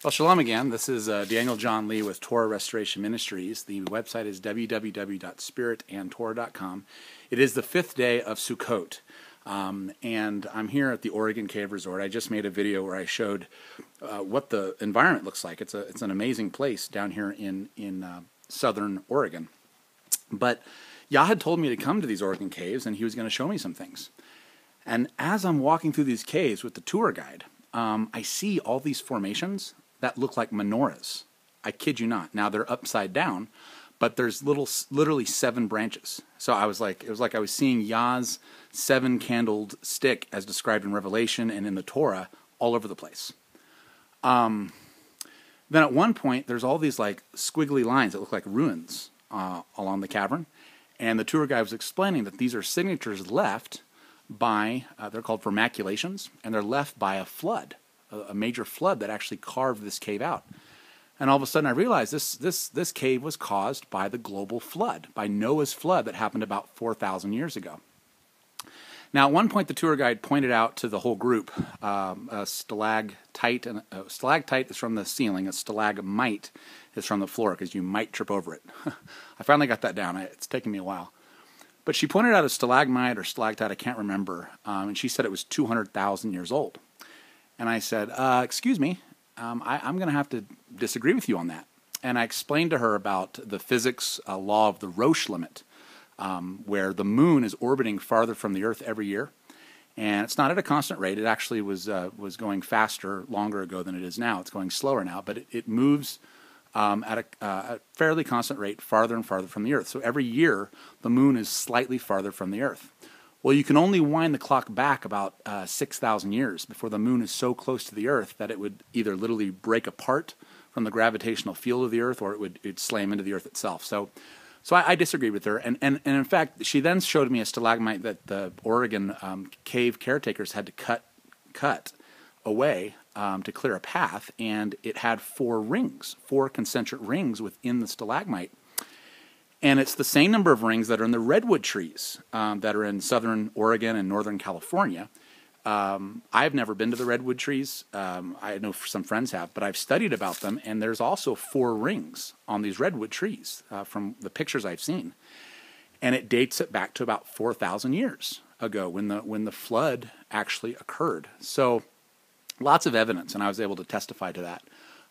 Well, shalom again. This is Daniel John Lee with Torah Restoration Ministries. The website is www.spiritandtorah.com. It is the 5th day of Sukkot, and I'm here at the Oregon Cave Resort. I just made a video where I showed what the environment looks like. It's an amazing place down here in southern Oregon. But Yah had told me to come to these Oregon caves, and he was going to show me some things. And as I'm walking through these caves with the tour guide, I see all these formations that look like menorahs. I kid you not. Now they're upside down, but there's literally 7 branches. So it was like I was seeing Yah's 7-candled stick as described in Revelation and in the Torah all over the place. Then at one point there's all these like squiggly lines that look like ruins along the cavern, and the tour guide was explaining that these are signatures left by they're called vermaculations, and they're left by a flood. A major flood that actually carved this cave out. And all of a sudden I realized this cave was caused by the global flood, by Noah's flood that happened about 4,000 years ago. Now at one point the tour guide pointed out to the whole group a stalactite, and a stalactite is from the ceiling, a stalagmite is from the floor, because you might trip over it. I finally got that down. It's taken me a while. But she pointed out a stalagmite or stalactite, I can't remember, and she said it was 200,000 years old. And I said, excuse me, I'm going to have to disagree with you on that. And I explained to her about the physics law of the Roche limit, where the moon is orbiting farther from the Earth every year. And it's not at a constant rate. It actually was going faster longer ago than it is now. It's going slower now, but it moves at a fairly constant rate farther and farther from the Earth. So every year, the moon is slightly farther from the Earth. Well, you can only wind the clock back about 6,000 years before the moon is so close to the Earth that it would either literally break apart from the gravitational field of the Earth, or it'd slam into the Earth itself. So I disagreed with her, and in fact, she then showed me a stalagmite that the Oregon cave caretakers had to cut away to clear a path, and it had 4 rings, 4 concentric rings within the stalagmite. And it's the same number of rings that are in the redwood trees that are in southern Oregon and northern California. I've never been to the redwood trees. I know some friends have, but I've studied about them, and there's also 4 rings on these redwood trees from the pictures I've seen. And it dates it back to about 4,000 years ago when the flood actually occurred. So lots of evidence, and I was able to testify to that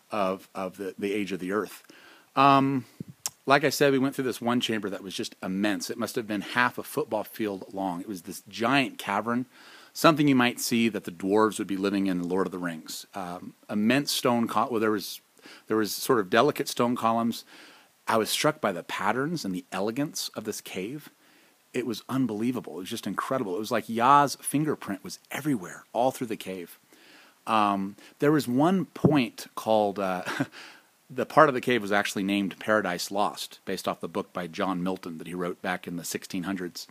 of the age of the Earth. Like I said, we went through this one chamber that was just immense. It must have been half a football field long. It was this giant cavern, something you might see that the dwarves would be living in Lord of the Rings. Immense stone, well, there was sort of delicate stone columns. I was struck by the patterns and the elegance of this cave. It was unbelievable. It was just incredible. It was like Yah's fingerprint was everywhere, all through the cave. There was one point called... the part of the cave was actually named Paradise Lost, based off the book by John Milton that he wrote back in the 1600s,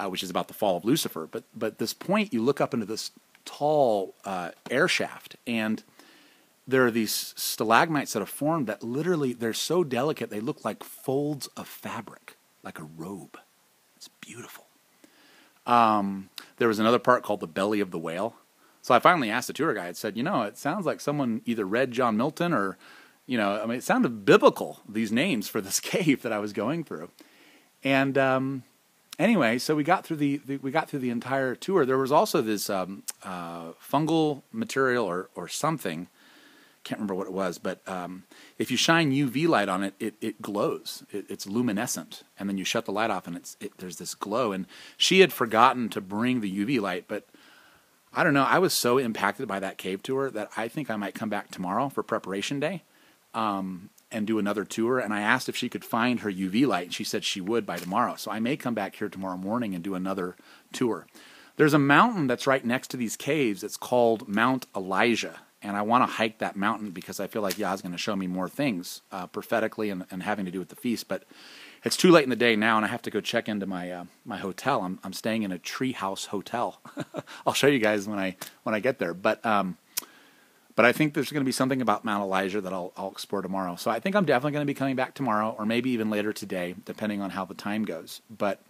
which is about the fall of Lucifer. But this point, you look up into this tall air shaft, and there are these stalagmites that have formed that literally, they're so delicate, they look like folds of fabric, like a robe. It's beautiful. There was another part called the belly of the whale. So I finally asked the tour guide, said, it sounds like someone either read John Milton or... it sounded biblical, these names for this cave that I was going through. And anyway, so we got through the entire tour. There was also this fungal material or something. Can't remember what it was, but if you shine UV light on it, it glows. It's luminescent, and then you shut the light off, and there's this glow. And she had forgotten to bring the UV light, but I don't know. I was so impacted by that cave tour that I think I might come back tomorrow for preparation day. And do another tour, and I asked if she could find her UV light, and she said she would by tomorrow. So I may come back here tomorrow morning and do another tour. There's a mountain that's right next to these caves. It's called Mount Elijah, and I want to hike that mountain because I feel like Yah's going to show me more things prophetically and having to do with the feast. But it's too late in the day now, and I have to go check into my my hotel. I'm staying in a treehouse hotel. I'll show you guys when I get there. But I think there's going to be something about Mount Elijah that I'll explore tomorrow. So I think I'm definitely going to be coming back tomorrow, or maybe even later today, depending on how the time goes. But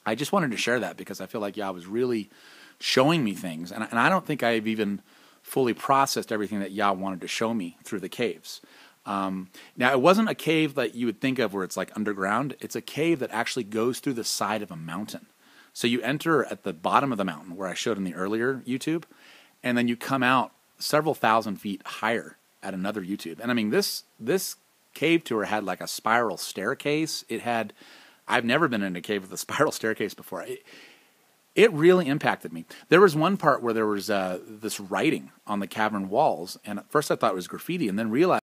I just wanted to share that because I feel like Yah was really showing me things. And I don't think I've even fully processed everything that Yah wanted to show me through the caves. Now, it wasn't a cave that you would think of where it's like underground. It's a cave that actually goes through the side of a mountain. So you enter at the bottom of the mountain, where I showed in the earlier YouTube, and then you come out several thousand feet higher at another YouTube. And I mean, this cave tour had like a spiral staircase. I've never been in a cave with a spiral staircase before. It really impacted me. There was one part where there was this writing on the cavern walls, and at first I thought it was graffiti, and then realized